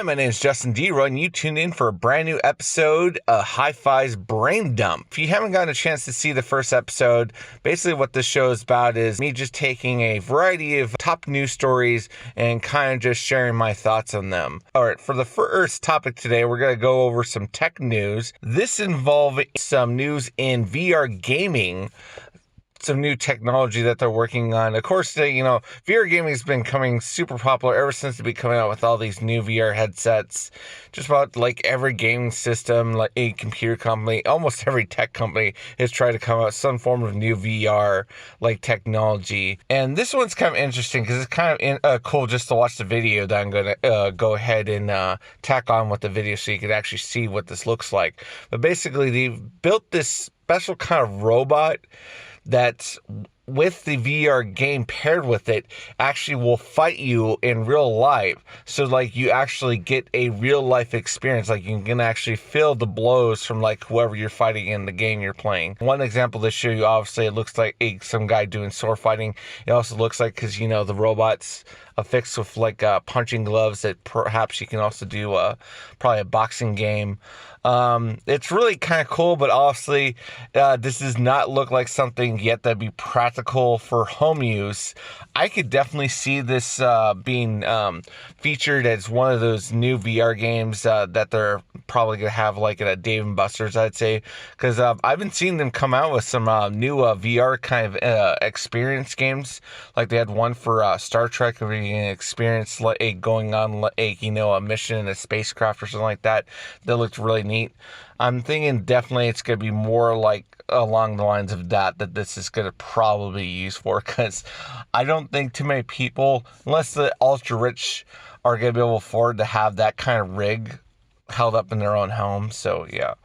Hi, my name is Justin DeRoy, and you tuned in for a brand new episode of Hi-Fi's Brain Dump. If you haven't gotten a chance to see the first episode, basically what this show is about is me just taking a variety of top news stories and kind of just sharing my thoughts on them. All right, for the first topic today, we're going to go over some tech news. This involves some news in VR gaming. Some new technology that they're working on. Of course, VR gaming has been coming super popular ever since they've been coming out with all these new VR headsets. Just about like every gaming system, like a computer company, almost every tech company has tried to come out with some form of new VR like technology. And this one's kind of interesting because it's kind of cool just to watch the video that I'm going to go ahead and tack on with the video so you can actually see what this looks like. But basically, they've built this special kind of robot that with the VR game paired with it actually will fight you in real life. So like you actually get a real life experience. Like you can actually feel the blows from like whoever you're fighting in the game you're playing. One example to show you, obviously it looks like some guy doing sword fighting. It also looks like, because the robot's affixed with like punching gloves, that perhaps you can also do probably a boxing game. It's really kind of cool, but obviously this does not look like something yet that'd be practical for home use. I could definitely see this being featured as one of those new VR games that they're probably gonna have like at a Dave & Buster's, I'd say, because I've been seeing them come out with some new VR kind of experience games. Like they had one for Star Trek, where you can experience like going on a mission in a spacecraft or something like that. That looked really neat. I'm thinking definitely it's going to be more like along the lines of that this is going to probably be used for, because I don't think too many people, unless the ultra rich, are going to be able to afford to have that kind of rig held up in their own home. So yeah.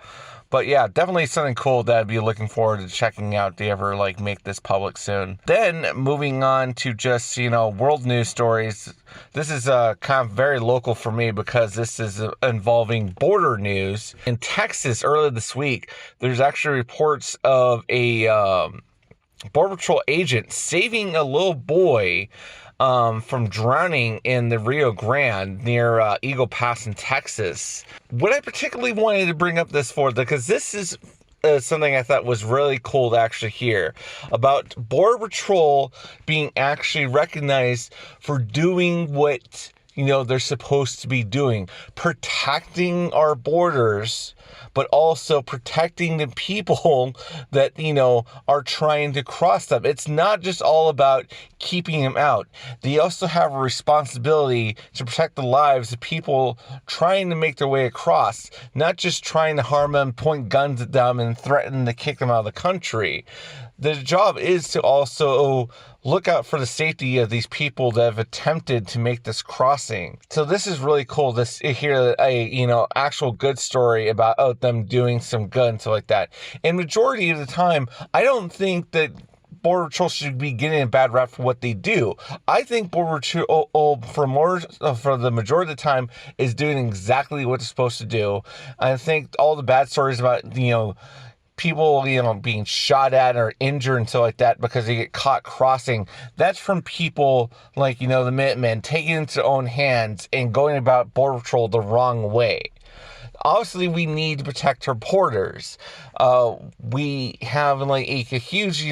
But yeah, definitely something cool that I'd be looking forward to checking out if they ever like make this public soon. Then moving on to just, world news stories. This is kind of very local for me because this is involving border news. In Texas earlier this week, there's actually reports of a Border Patrol agent saving a little boy from drowning in the Rio Grande near Eagle Pass in Texas. What I particularly wanted to bring up this for, because this is something I thought was really cool to actually hear about Border Patrol being actually recognized for doing what they're supposed to be doing, protecting our borders, but also protecting the people that, are trying to cross them. It's not just all about keeping them out. They also have a responsibility to protect the lives of people trying to make their way across, not just trying to harm them, point guns at them, and threaten to kick them out of the country. The job is to also look out for the safety of these people that have attempted to make this crossing. So this is really cool to hear a actual good story about them doing some good and stuff like that. And majority of the time, I don't think that Border Patrol should be getting a bad rap for what they do. I think Border Patrol, for the majority of the time, is doing exactly what they're supposed to do. I think all the bad stories about people, being shot at or injured and stuff like that because they get caught crossing, that's from people like, the Minutemen taking it into their own hands and going about Border Patrol the wrong way. Obviously, we need to protect our borders. We have like a huge,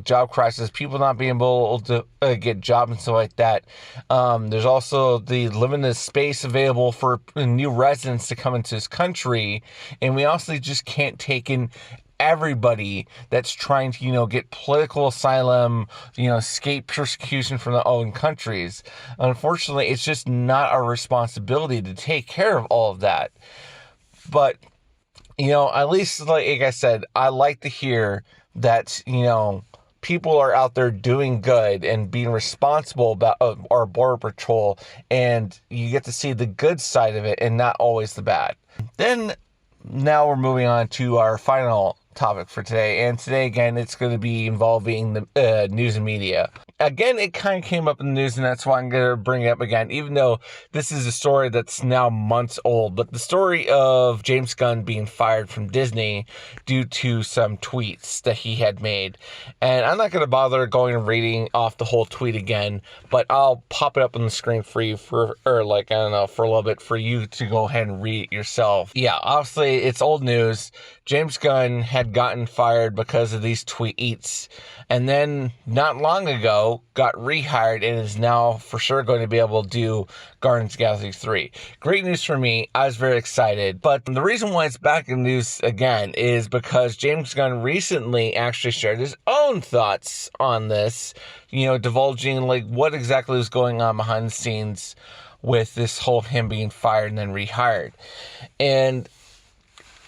job crisis, people not being able to get jobs and stuff like that. There's also the limited space available for new residents to come into this country, and we also just can't take in everybody that's trying to, get political asylum, escape persecution from their own countries. Unfortunately, it's just not our responsibility to take care of all of that. But, at least, like I said, I like to hear that, people are out there doing good and being responsible about our Border Patrol, and you get to see the good side of it and not always the bad. Then, now we're moving on to our final topic for today, and today again it's going to be involving the news and media. again, it kind of came up in the news, and that's why I'm going to bring it up again, even though this is a story that's now months old. But the story of James Gunn being fired from Disney due to some tweets that he had made. And I'm not going to bother going and reading off the whole tweet again, but I'll pop it up on the screen for you for a little bit for you to go ahead and read it yourself. Yeah, obviously, it's old news. James Gunn had gotten fired because of these tweets, and then not long ago got rehired and is now for sure going to be able to do Guardians of the Galaxy 3. Great news for me. I was very excited. But the reason why it's back in news again is because James Gunn recently actually shared his own thoughts on this, divulging like what exactly was going on behind the scenes with this whole him being fired and then rehired. And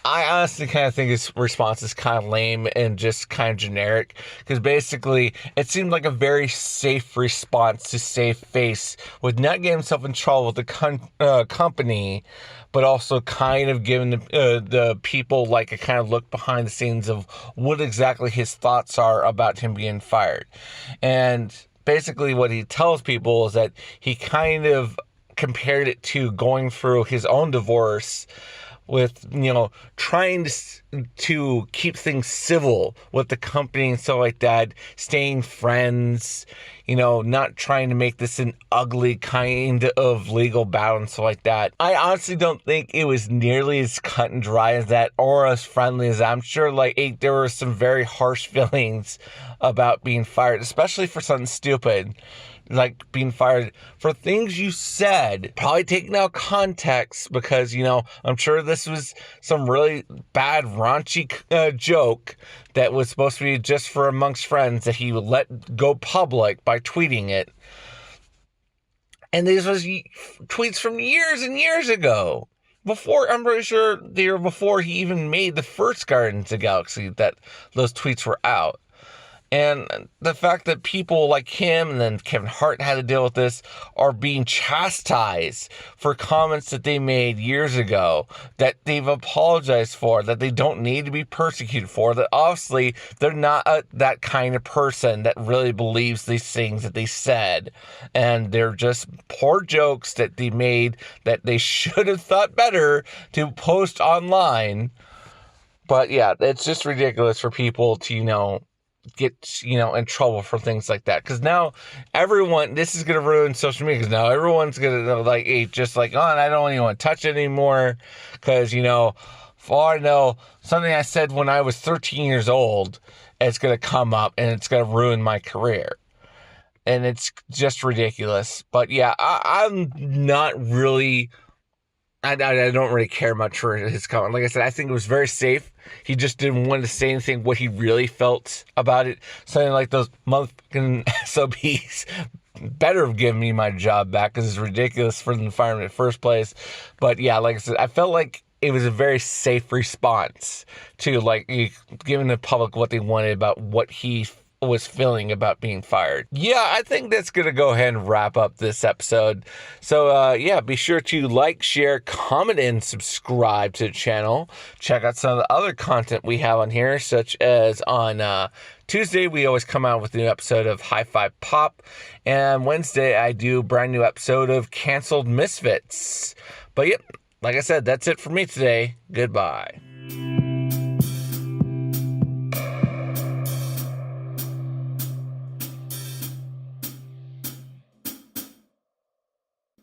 I honestly kind of think his response is kind of lame and just kind of generic, because basically it seemed like a very safe response to save face with not getting himself in trouble with the company, but also kind of giving the people like a kind of look behind the scenes of what exactly his thoughts are about him being fired. And basically what he tells people is that he kind of compared it to going through his own divorce with, trying to keep things civil with the company and stuff like that, staying friends, not trying to make this an ugly kind of legal battle and stuff like that. I honestly don't think it was nearly as cut and dry as that or as friendly as that. I'm sure there were some very harsh feelings about being fired, especially for something stupid. Like being fired for things you said, probably taken out of context, because, I'm sure this was some really bad, raunchy joke that was supposed to be just for amongst friends that he would let go public by tweeting it. And these was tweets from years and years ago. I'm pretty sure they were before he even made the first Guardians of the Galaxy that those tweets were out. And the fact that people like him and then Kevin Hart had to deal with this are being chastised for comments that they made years ago that they've apologized for, that they don't need to be persecuted for, that obviously they're not that kind of person that really believes these things that they said. And they're just poor jokes that they made that they should have thought better to post online. But yeah, it's just ridiculous for people to, get in trouble for things like that, because now this is going to ruin social media, because now everyone's going to just oh, I don't even want to touch it anymore, because for all I know, something I said when I was 13 years old, it's going to come up and it's going to ruin my career, and it's just ridiculous. But yeah, I'm not really, I don't really care much for his comment. Like I said, I think it was very safe. He just didn't want to say anything what he really felt about it. Something like those motherfucking SOBs better have given me my job back, because it's ridiculous for them to fire me in the first place. But yeah, like I said, I felt like it was a very safe response to giving the public what they wanted about what he was feeling about being fired. Yeah, I think that's gonna go ahead and wrap up this episode. So yeah, be sure to like, share, comment, and subscribe to the channel. Check out some of the other content we have on here, such as on Tuesday we always come out with a new episode of Hi-Fi Pop, and Wednesday I do a brand new episode of Canceled Misfits. But yep, like I said, that's it for me today. Goodbye.